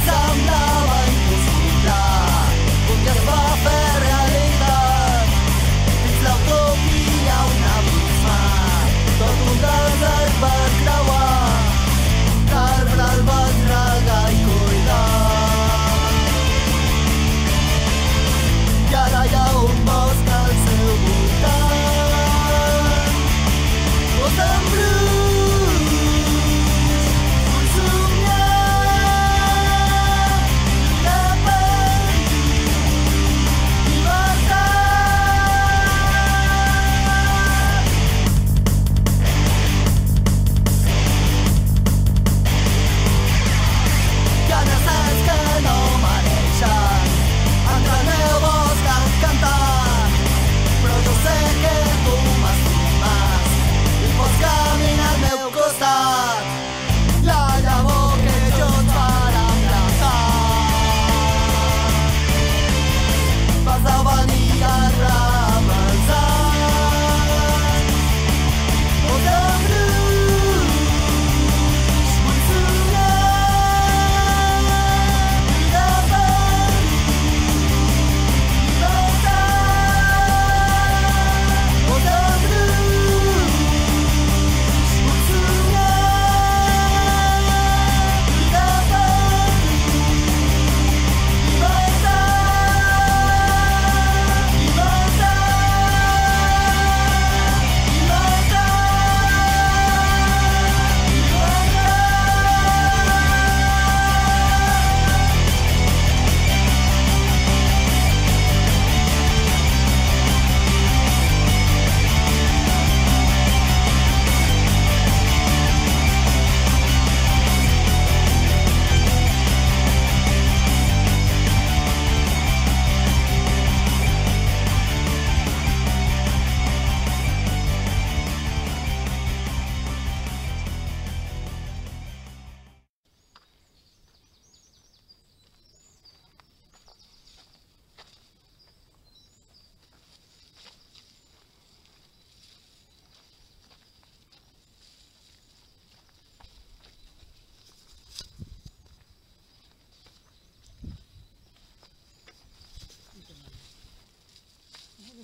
semblava impossible, un dia es va fer realitat. Dins l'autopia un abisme, tot un desert va creuar, l'arbre el va tragar i cuidar. I ara hi ha un bosc al seu voltant, tot en bruix, vull somiar, de perdut, llibertat. Hi ha deserts que no mereixen entrar en el bosc a cantar, però jo sé que tu m'estimes i pots caminar al meu costat. La llavor que jo et farà plantar, vas a venir a rebentar. Tot en bruix, vull somiar, de perdut, llibertat. Tot en bruix, vull somiar, de perdut,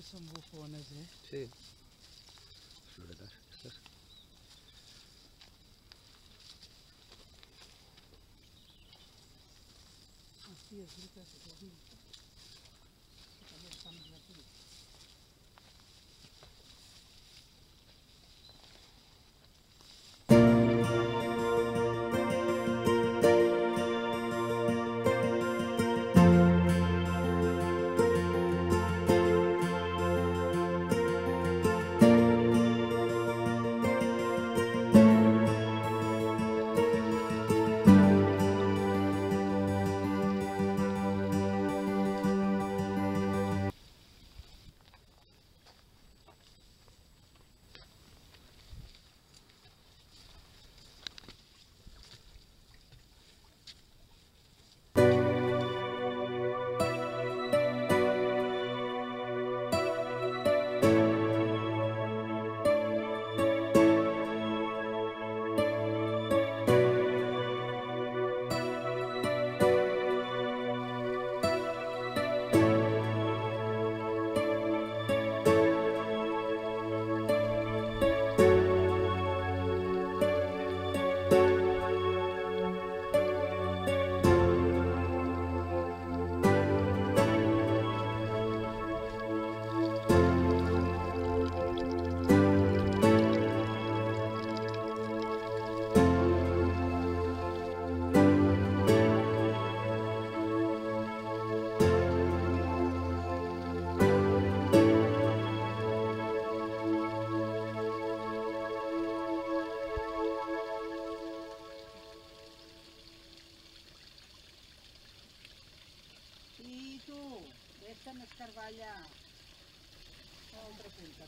Son bufones, ¿eh? Sí. Floretas estas. Así es, frutas de cocina. También estamos aquí. Deixa'm escarbar allà a l'altre punta.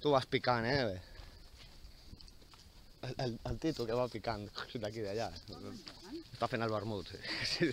Tu vas picant, El Tito que va picant d'aquí i d'allà. Està fent el vermut, sí.